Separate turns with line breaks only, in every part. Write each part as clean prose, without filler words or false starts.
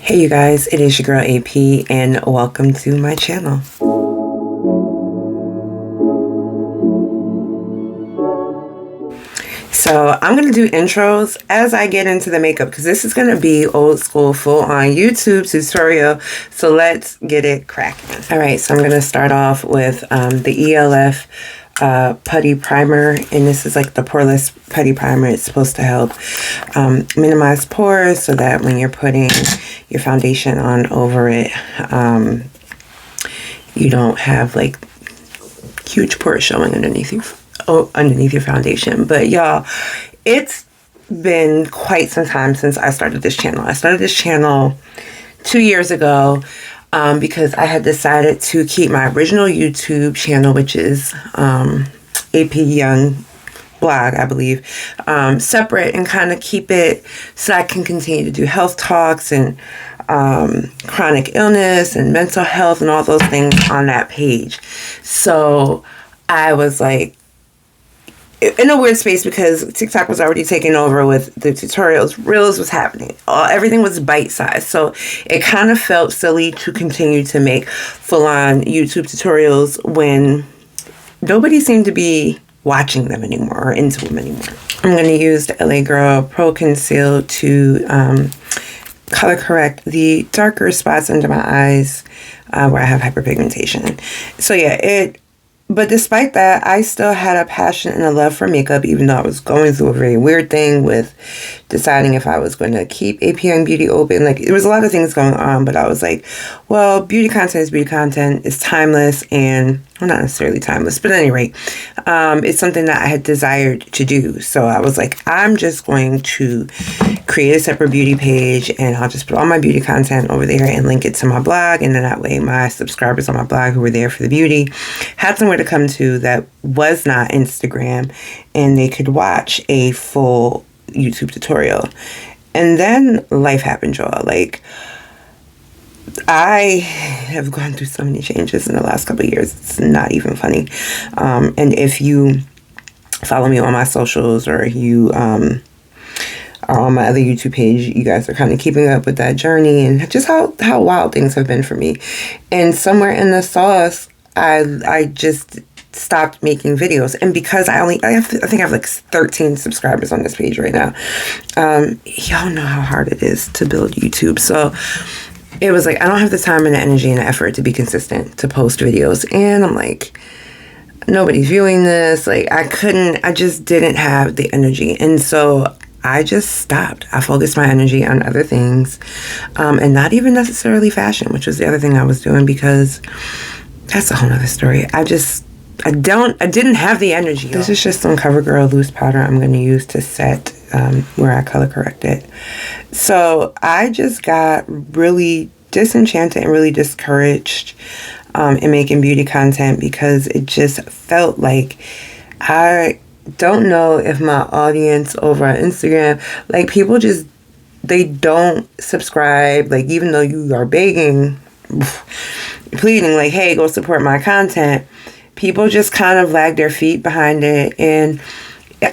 Hey you guys, it is your girl AP and welcome to my channel. So I'm going to do intros as I get into the makeup because this is going to be old school full on YouTube tutorial. So let's get it cracking. Alright, so I'm going to start off with the ELF putty primer, and this is like the poreless putty primer. It's supposed to help minimize pores so that when you're putting your foundation on over it, you don't have like huge pores showing underneath your foundation. But y'all, it's been quite some time since I started this channel. I started this channel 2 years ago. Because I had decided to keep my original YouTube channel, which is AP Young Blog, I believe, separate, and kind of keep it so I can continue to do health talks and chronic illness and mental health and all those things on that page. So I was like in a weird space because TikTok was already taking over with the tutorials. Reels was happening. Everything was bite-sized. So it kind of felt silly to continue to make full-on YouTube tutorials when nobody seemed to be watching them anymore or into them anymore. I'm going to use the LA Girl Pro Conceal to color correct the darker spots under my eyes where I have hyperpigmentation. So yeah, but despite that, I still had a passion and a love for makeup, even though I was going through a very weird thing with deciding if I was going to keep AP Young Beauty open. Like, there was a lot of things going on, but I was like, well, beauty content is beauty content. It's timeless, and, well, not necessarily timeless, but at any rate, it's something that I had desired to do. So I was like, I'm just going to create a separate beauty page, and I'll just put all my beauty content over there and link it to my blog, and then that way my subscribers on my blog who were there for the beauty had somewhere to come to that was not Instagram, and they could watch a full YouTube tutorial. And then life happened, y'all. Like, I have gone through so many changes in the last couple of years. It's not even funny. And if you follow me on my socials, or you are on my other YouTube page, you guys are kind of keeping up with that journey and just how wild things have been for me. And somewhere in the sauce, I just stopped making videos. And because I think I have like 13 subscribers on this page right now. Y'all know how hard it is to build YouTube. So it was like, I don't have the time and the energy and the effort to be consistent, to post videos. And I'm like, nobody's viewing this. Like, I just didn't have the energy. And so I just stopped. I focused my energy on other things, and not even necessarily fashion, which was the other thing I was doing, because that's a whole nother story. I didn't have the energy. This is just some CoverGirl loose powder I'm going to use to set where I color correct it. So I just got really disenchanted and really discouraged in making beauty content, because it just felt like, I don't know if my audience over on Instagram, like, people just, they don't subscribe. Like, even though you are begging, pleading, like, hey, go support my content, people just kind of lag their feet behind it. And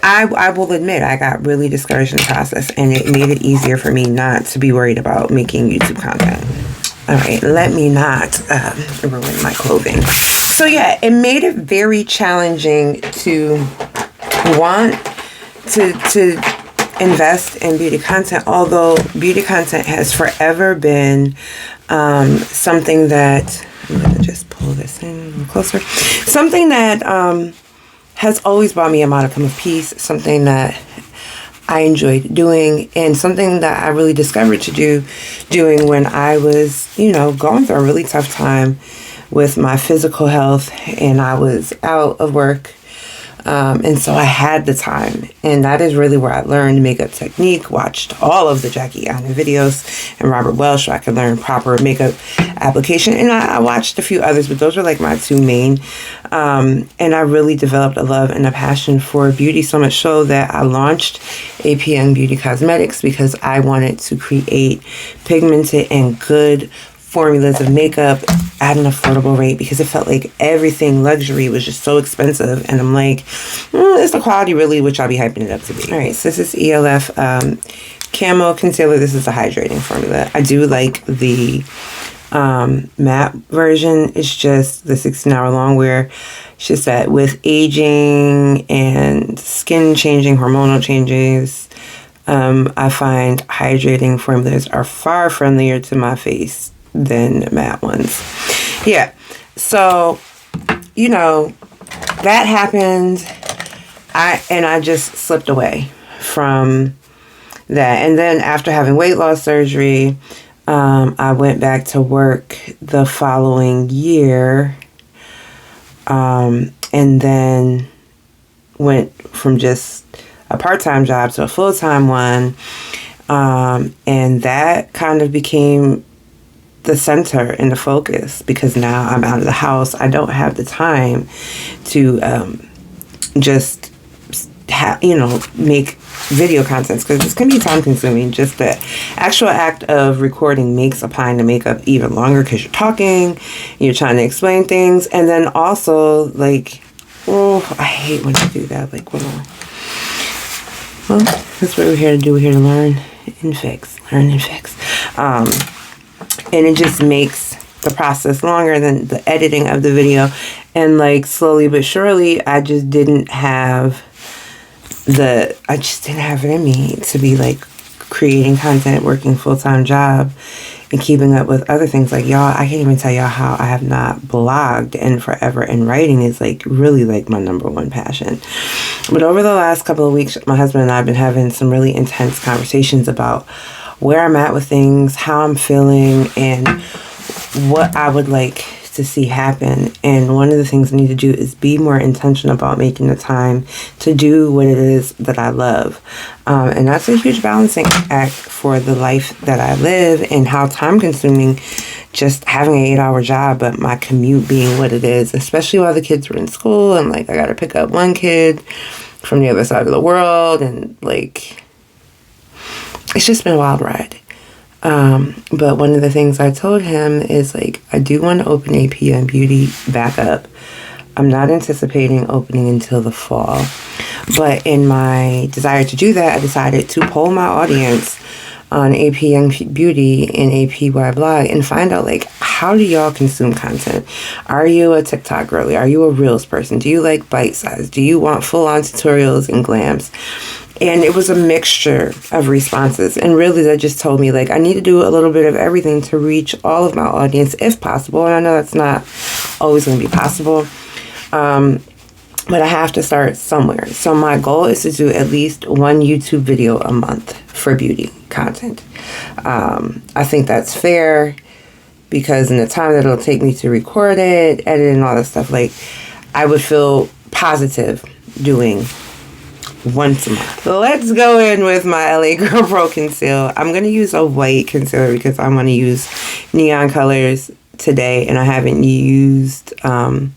I will admit, I got really discouraged in the process, and it made it easier for me not to be worried about making YouTube content. All right, let me not ruin my clothing. So yeah, it made it very challenging to want to invest in beauty content, although beauty content has forever been something that, I'm going to just pull this in a little closer, something that has always brought me a modicum of peace, something that I enjoyed doing, and something that I really discovered doing when I was, going through a really tough time with my physical health, and I was out of work. And so I had the time, and that is really where I learned makeup technique, watched all of the Jackie Aina videos and Robert Welsh so I could learn proper makeup application. And I watched a few others, but those were like my two main. And I really developed a love and a passion for beauty, so much so that I launched AP Young Beauty Cosmetics, because I wanted to create pigmented and good formulas of makeup at an affordable rate, because it felt like everything luxury was just so expensive. And I'm like, is the quality really what y'all be hyping it up to be? All right, so this is ELF camo concealer. This is a hydrating formula. I do like the matte version. It's just the 16-hour long wear. It's just that with aging and skin changing, hormonal changes, I find hydrating formulas are far friendlier to my face than matte ones. Yeah. So, you know, that happened. I just slipped away from that. And then after having weight loss surgery, I went back to work the following year, and then went from just a part-time job to a full-time one, and that kind of became the center and the focus, because now I'm out of the house. I don't have the time to just make video content, because this can be time consuming. Just the actual act of recording makes applying the makeup even longer, because you're talking, you're trying to explain things, and then also like, I hate when I do that. Like, well, that's what we're here to do. We're here to learn and fix. And it just makes the process longer than the editing of the video. And like slowly but surely, I just didn't have it in me to be like creating content, working full-time job, and keeping up with other things. Like, y'all, I can't even tell y'all how I have not blogged in forever, and writing is like really like my number one passion. But over the last couple of weeks, my husband and I have been having some really intense conversations about where I'm at with things, how I'm feeling, and what I would like to see happen. And one of the things I need to do is be more intentional about making the time to do what it is that I love. And that's a huge balancing act for the life that I live, and how time consuming just having an 8-hour job, but my commute being what it is, especially while the kids were in school, and like I got to pick up one kid from the other side of the world, and like it's just been a wild ride. But one of the things I told him is like, I do want to open APM Beauty back up. I'm not anticipating opening until the fall, but in my desire to do that, I decided to poll my audience on APM Beauty and APY Blog and find out like, how do y'all consume content? Are you a TikTok girly? Are you a Reels person? Do you like bite size? Do you want full-on tutorials and glams? And it was a mixture of responses. And really that just told me like, I need to do a little bit of everything to reach all of my audience if possible. And I know that's not always going to be possible. But I have to start somewhere. So my goal is to do at least one YouTube video a month for beauty content. I think that's fair, because in the time that it'll take me to record it, edit, and all that stuff, like I would feel positive doing once a month. Let's go in with my LA Girl Pro Conceal. I'm going to use a white concealer because I'm going to use neon colors today, and I haven't used them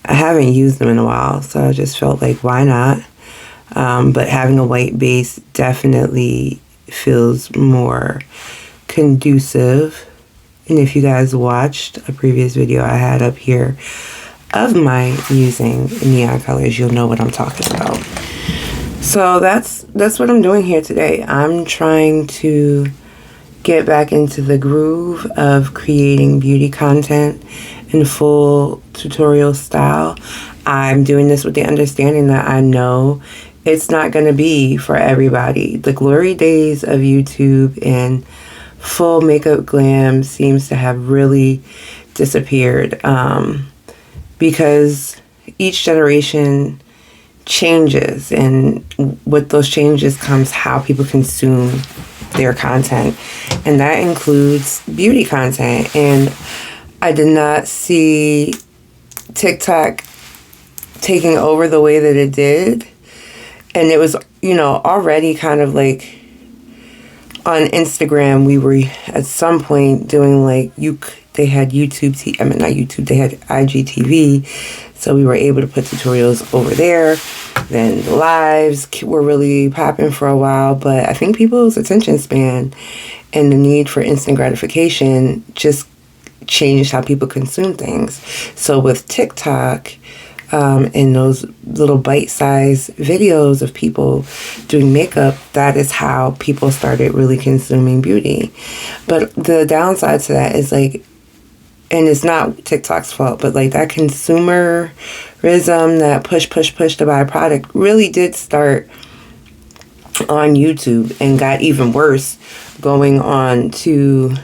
in a while, so I just felt like, why not? But having a white base definitely feels more conducive. And if you guys watched a previous video I had up here of my using neon colors, you'll know what I'm talking about. So that's what I'm doing here today. I'm trying to get back into the groove of creating beauty content in full tutorial style. I'm doing this with the understanding that I know it's not going to be for everybody. The glory days of YouTube and full makeup glam seems to have really disappeared, because each generation changes, and with those changes comes how people consume their content, and that includes beauty content. And I did not see TikTok taking over the way that it did, and it was, already kind of like on Instagram, we were at some point doing like they had they had IGTV, so we were able to put tutorials over there. Then the lives were really popping for a while, but I think people's attention span and the need for instant gratification just changed how people consume things. So with TikTok, in those little bite-sized videos of people doing makeup, that is how people started really consuming beauty. But the downside to that is like, and it's not TikTok's fault, but like that consumerism, that push to buy a product really did start on YouTube and got even worse going on to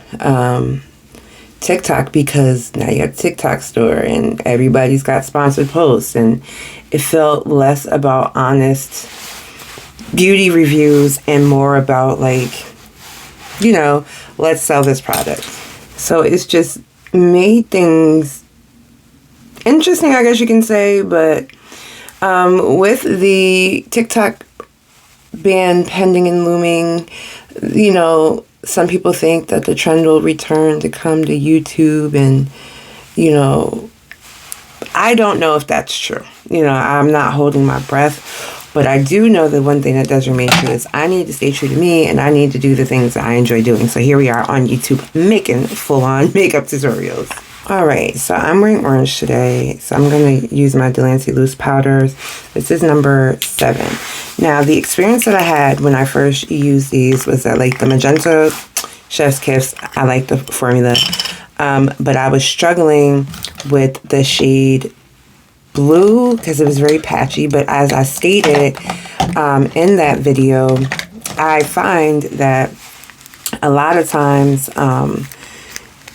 TikTok, because now you got TikTok store and everybody's got sponsored posts, and it felt less about honest beauty reviews and more about like, you know, let's sell this product. So it's just made things interesting, I guess you can say. But with the TikTok ban pending and looming, you know, some people think that the trend will return to come to YouTube, and, you know, I don't know if that's true. You know, I'm not holding my breath, but I do know that one thing that does remain true is I need to stay true to me, and I need to do the things that I enjoy doing. So here we are on YouTube making full-on makeup tutorials. Alright, so I'm wearing orange today, so I'm going to use my Delancey loose powders. This is number 7. Now, the experience that I had when I first used these was that, like, the magenta Chef's Kiss, I like the formula, but I was struggling with the shade blue because it was very patchy. But as I stated in that video, I find that a lot of times,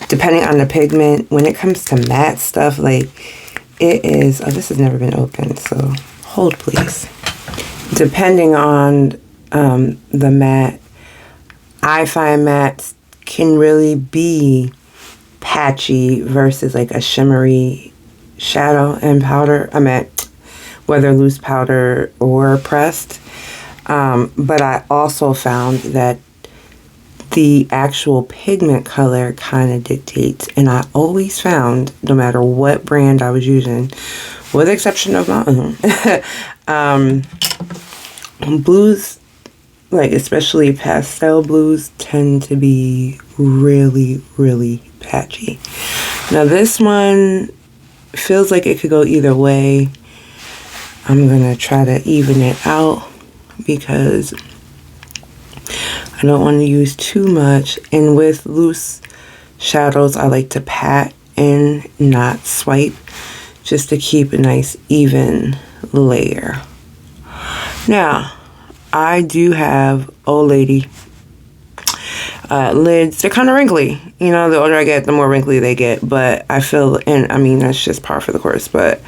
depending on the pigment, when it comes to matte stuff, like, it is, oh, this has never been opened, so hold please. Depending on the matte, I find mattes can really be patchy versus like a shimmery shadow and powder, a matte, whether loose powder or pressed. But I also found that the actual pigment color kind of dictates, and I always found, no matter what brand I was using, with the exception of my own, blues, like especially pastel blues, tend to be really, really patchy. Now this one feels like it could go either way. I'm gonna try to even it out because I don't want to use too much. And with loose shadows, I like to pat and not swipe, just to keep a nice even layer. Now, I do have old lady lids. They're kind of wrinkly. You know, the older I get, the more wrinkly they get. But I feel, and I mean, that's just par for the course. But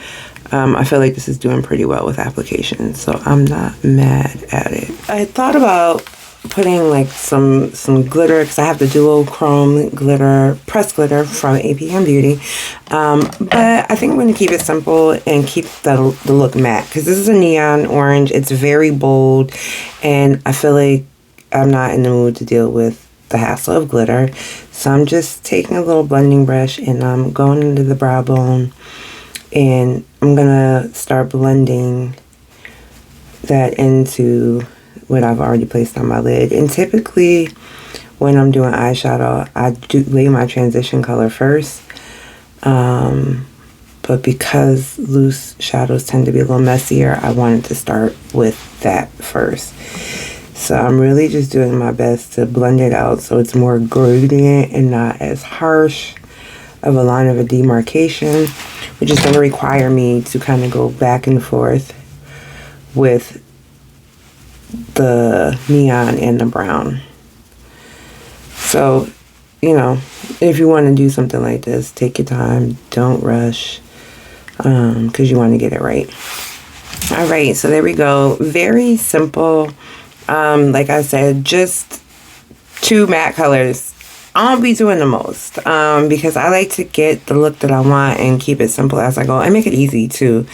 I feel like this is doing pretty well with application. So I'm not mad at it. I thought about putting like some glitter, because I have the duochrome glitter, pressed glitter from APM Beauty, but I think I'm going to keep it simple and keep the look matte, because this is a neon orange. It's very bold, and I feel like I'm not in the mood to deal with the hassle of glitter. So I'm just taking a little blending brush and I'm going into the brow bone, and I'm gonna start blending that into what I've already placed on my lid. And typically when I'm doing eyeshadow, I do lay my transition color first, but because loose shadows tend to be a little messier, I wanted to start with that first. So I'm really just doing my best to blend it out so it's more gradient and not as harsh of a line of a demarcation, which is going to require me to kind of go back and forth with the neon and the brown. So, you know, if you want to do something like this, take your time, don't rush, because you want to get it right. All right, so there we go. Very simple. Like I said, just 2 matte colors. I won't be doing the most, because I like to get the look that I want and keep it simple as I go, and make it easy to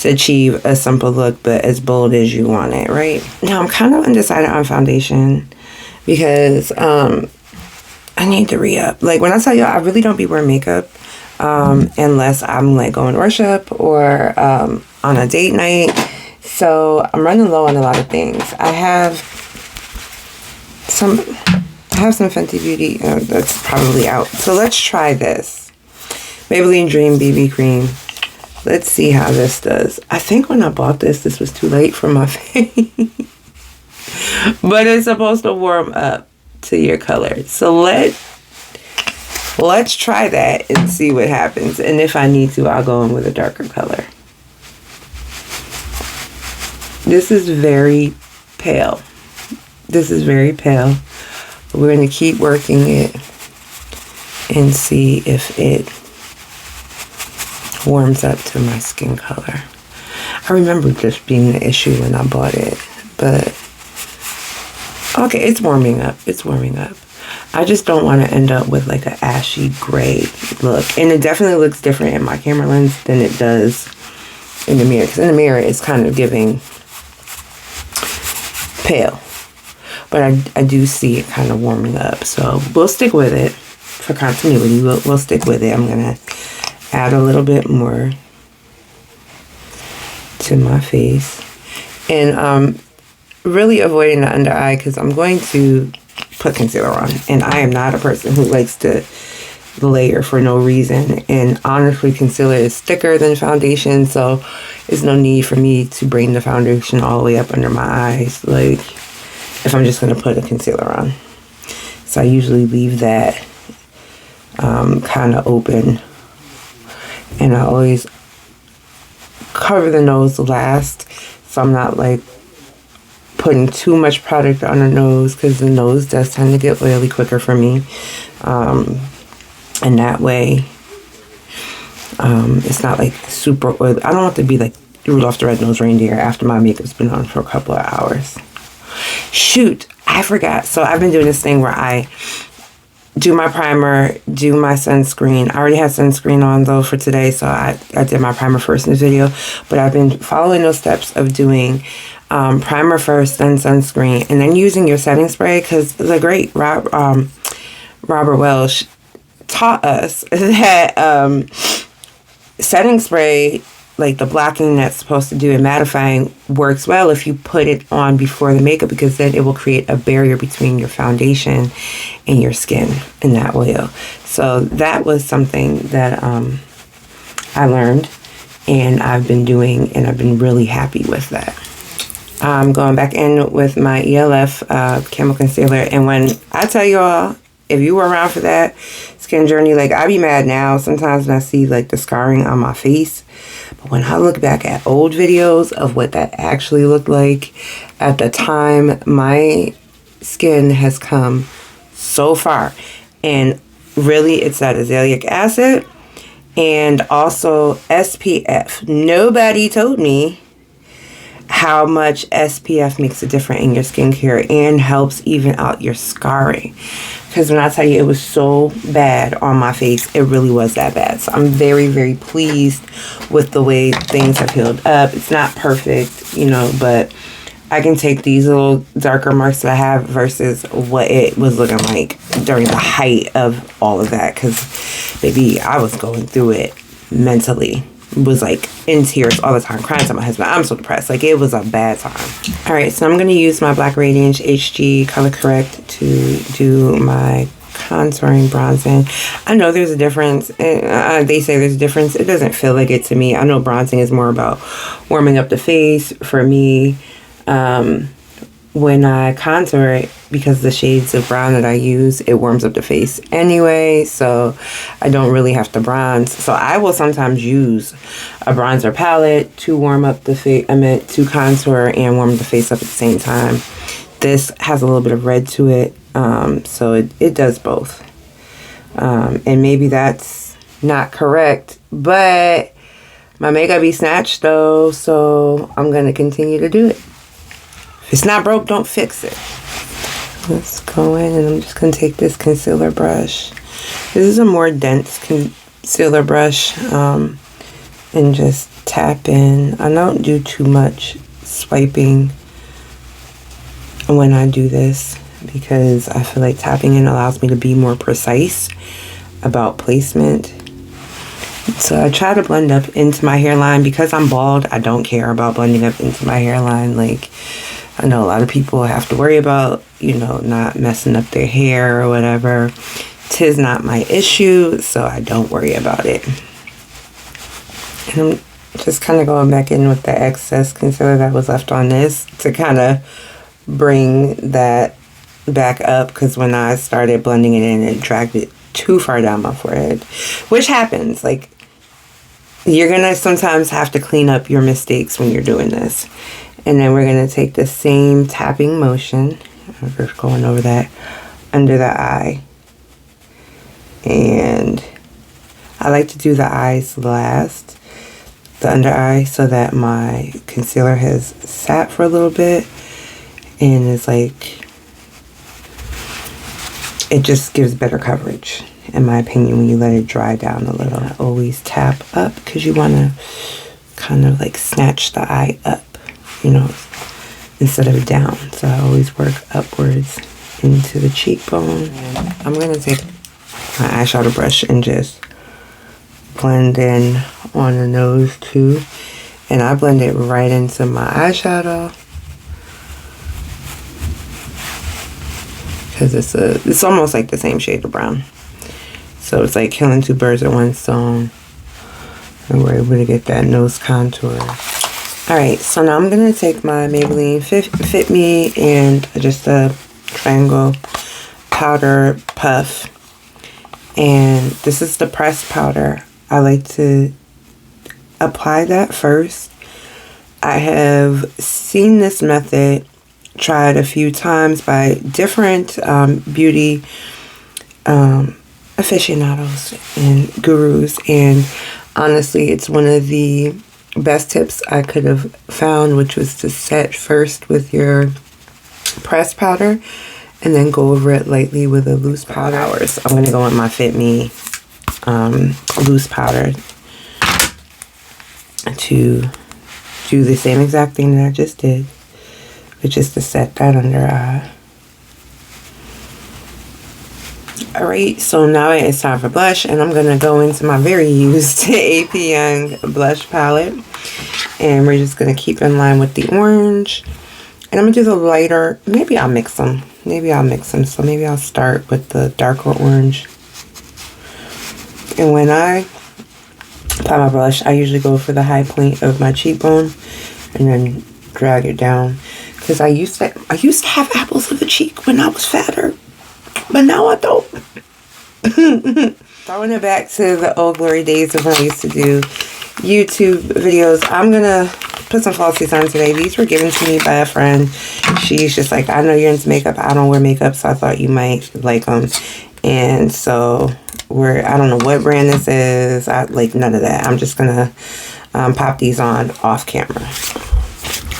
achieve a simple look, but as bold as you want it, right? Now, I'm kind of undecided on foundation because I need to re-up. Like, when I tell you, I really don't be wearing makeup unless I'm like going to worship or on a date night. So I'm running low on a lot of things. I have some Fenty Beauty that's probably out. So let's try this. Maybelline Dream BB Cream. let's see how this does. I think when I bought this was too late for my face. But it's supposed to warm up to your color. So let's try that and see what happens. And if I need to, I'll go in with a darker color. This is very pale. This is very pale. But we're going to keep working it and see if it warms up to my skin color. I remember this being the issue when I bought it. But, okay, it's warming up. It's warming up. I just don't want to end up with like an ashy gray look. And it definitely looks different in my camera lens than it does in the mirror. Because in the mirror, it's kind of giving pale. But I do see it kind of warming up. So we'll stick with it for continuity. We'll stick with it. I'm going to add a little bit more to my face. And really avoiding the under eye because I'm going to put concealer on. And I am not a person who likes to layer for no reason. And honestly, concealer is thicker than foundation. So there's no need for me to bring the foundation all the way up under my eyes. Like, if I'm just going to put a concealer on. So I usually leave that kind of open. And I always cover the nose last. So I'm not like putting too much product on the nose. Because the nose does tend to get oily quicker for me. And that way, it's not like super oily. I don't want to be like Rudolph the Red-Nosed Reindeer after my makeup's been on for a couple of hours. Shoot, I forgot. So I've been doing this thing where I do my primer, do my sunscreen. I already had sunscreen on though for today, so I did my primer first in this video. But I've been following those steps of doing primer first, then sunscreen, and then using your setting spray, because the great Robert Welsh taught us that setting spray, like the blocking that's supposed to do in mattifying, works well if you put it on before the makeup, because then it will create a barrier between your foundation and your skin, and that will. So that was something that I learned and I've been doing, and I've been really happy with that. I'm going back in with my ELF Camo Concealer, and when I tell you all, if you were around for that skin journey, like, I be mad now sometimes when I see like the scarring on my face. But when I look back at old videos of what that actually looked like at the time, my skin has come so far. And really, it's that azelaic acid and also SPF. Nobody told me how much SPF makes a difference in your skincare and helps even out your scarring. Because when I tell you it was so bad on my face, it really was that bad. So I'm very, very pleased with the way things have healed up. It's not perfect, you know, but I can take these little darker marks that I have versus what it was looking like during the height of all of that. Because, baby, I was going through it mentally. Was like in tears all the time, crying to my husband. I'm so depressed. Like, it was a bad time. Alright, so I'm going to use my Black Radiance HG Color Correct to do my contouring, bronzing. I know there's a difference. They say there's a difference. It doesn't feel like it to me. I know bronzing is more about warming up the face. For me, when I contour it, because the shades of brown that I use, it warms up the face anyway, so I don't really have to bronze. So I will sometimes use a bronzer palette to warm up the face, to contour and warm the face up at the same time. This has a little bit of red to it, so it does both. And maybe that's not correct, but my makeup be snatched though, so I'm going to continue to do it. If it's not broke, don't fix it. Let's go in, and I'm just going to take this concealer brush. This is a more dense concealer brush, and just tap in. I don't do too much swiping when I do this, because I feel like tapping in allows me to be more precise about placement. So I try to blend up into my hairline. Because I'm bald, I don't care about blending up into my hairline. Like, I know a lot of people have to worry about, you know, not messing up their hair or whatever. 'Tis not my issue, so I don't worry about it. And Just kind of going back in with the excess concealer that was left on this to kind of bring that back up, because when I started blending it in, it dragged it too far down my forehead, which happens. Like, you're gonna sometimes have to clean up your mistakes when you're doing this. And then we're gonna take the same tapping motion. We're going over that under the eye. And I like to do the eyes last, the under eye, so that my concealer has sat for a little bit and is like, it just gives better coverage, in my opinion, when you let it dry down a little. I always tap up because you want to kind of like snatch the eye up, you know, instead of down. So I always work upwards into the cheekbone. And I'm going to take my eyeshadow brush and just blend in on the nose too. And I blend it right into my eyeshadow, because it's almost like the same shade of brown. So it's like killing two birds with one stone. And we're able to get that nose contour. Alright, so now I'm going to take my Maybelline Fit Me and just a triangle powder puff. And this is the pressed powder. I like to apply that first. I have seen this method tried a few times by different beauty aficionados and gurus, and honestly, it's one of the best tips I could have found, which was to set first with your pressed powder and then go over it lightly with a loose powder. So I'm going to go with my Fit Me loose powder to do the same exact thing that I just did, which is to set that under eye. Alright, so now it's time for blush, and I'm going to go into my very used AP Young blush palette, and we're just going to keep in line with the orange, and I'm going to do the lighter. Maybe I'll mix them, so maybe I'll start with the darker orange. And when I apply my blush, I usually go for the high point of my cheekbone and then drag it down, because I used to have apples of the cheek when I was fatter, but now I don't. Throwing it back to the old glory days of when I used to do YouTube videos, I'm gonna put some falsies on today. These were given to me by a friend. She's just like, I know you're into makeup, I don't wear makeup, so I thought you might like them. And so I don't know what brand this is. I like none of that. I'm just gonna pop these on off camera.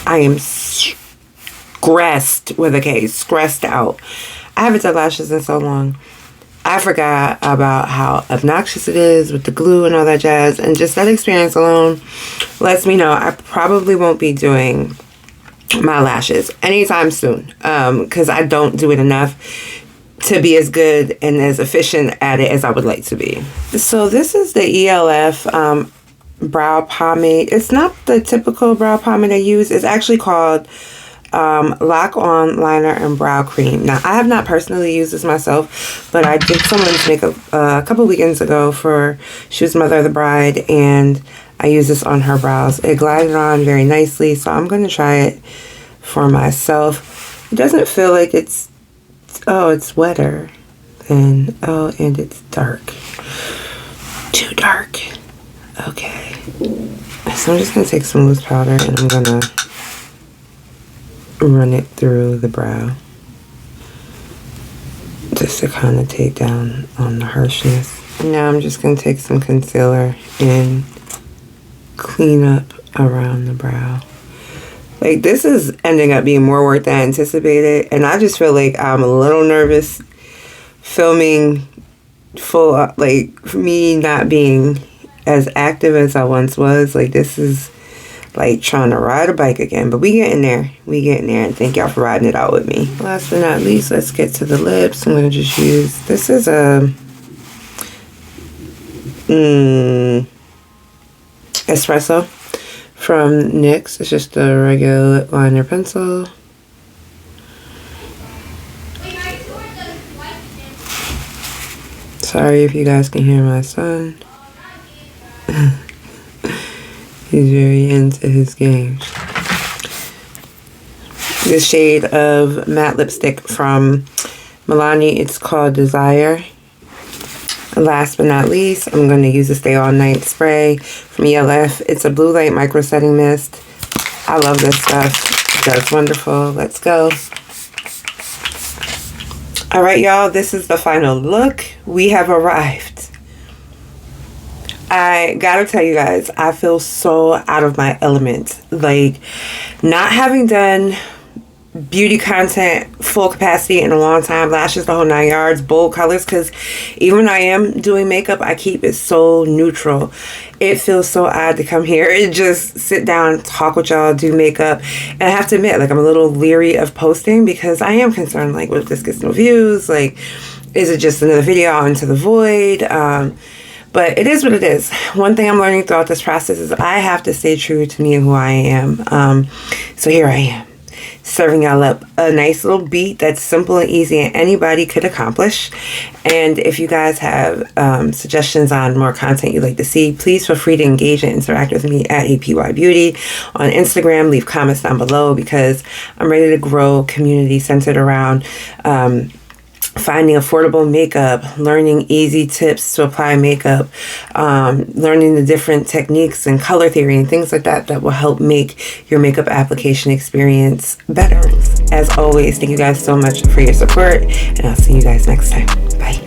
I am stressed with a K, stressed out. I haven't done lashes in so long. I forgot about how obnoxious it is with the glue and all that jazz, and just that experience alone lets me know I probably won't be doing my lashes anytime soon, because I don't do it enough to be as good and as efficient at it as I would like to be. So this is the ELF brow pomade. It's not the typical brow pomade I use. It's actually called Lock On Liner and Brow Cream. Now, I have not personally used this myself, but I did someone's makeup a couple weekends ago she was Mother of the Bride, and I used this on her brows. It glided on very nicely, so I'm going to try it for myself. It doesn't feel like it's wetter than, and it's dark. Too dark. Okay. So I'm just going to take some loose powder, and I'm going to run it through the brow just to kind of take down on the harshness. Now I'm just going to take some concealer and clean up around the brow. Like, this is ending up being more work than I anticipated, and I just feel like I'm a little nervous filming like me not being as active as I once was. Like, this is like trying to ride a bike again, but we getting there, and thank y'all for riding it out with me. Last but not least, let's get to the lips. I'm gonna just use, this is a espresso from NYX. It's just a regular lip liner pencil. Sorry if you guys can hear my son. He's very into his games. This shade of matte lipstick from Milani, it's called Desire. Last but not least, I'm going to use the Stay All Night spray from ELF. It's a blue light micro setting mist. I love this stuff. It does wonderful. Let's go. All right, y'all, this is the final look. We have arrived. I gotta tell you guys, I feel so out of my element. Like, not having done beauty content full capacity in a long time, lashes the whole 9 yards, bold colors, because even when I am doing makeup, I keep it so neutral. It feels so odd to come here and just sit down, talk with y'all, do makeup. And I have to admit, like, I'm a little leery of posting because I am concerned, like, what if this gets no views? Like, is it just another video out into the void? But it is what it is. One thing I'm learning throughout this process is I have to stay true to me and who I am. So here I am, serving y'all up a nice little beat that's simple and easy and anybody could accomplish. And if you guys have suggestions on more content you'd like to see, please feel free to engage and interact with me at APY Beauty on Instagram. Leave comments down below because I'm ready to grow community centered around finding affordable makeup, learning easy tips to apply makeup, learning the different techniques and color theory and things like that that will help make your makeup application experience better. As always, thank you guys so much for your support, and I'll see you guys next time. Bye.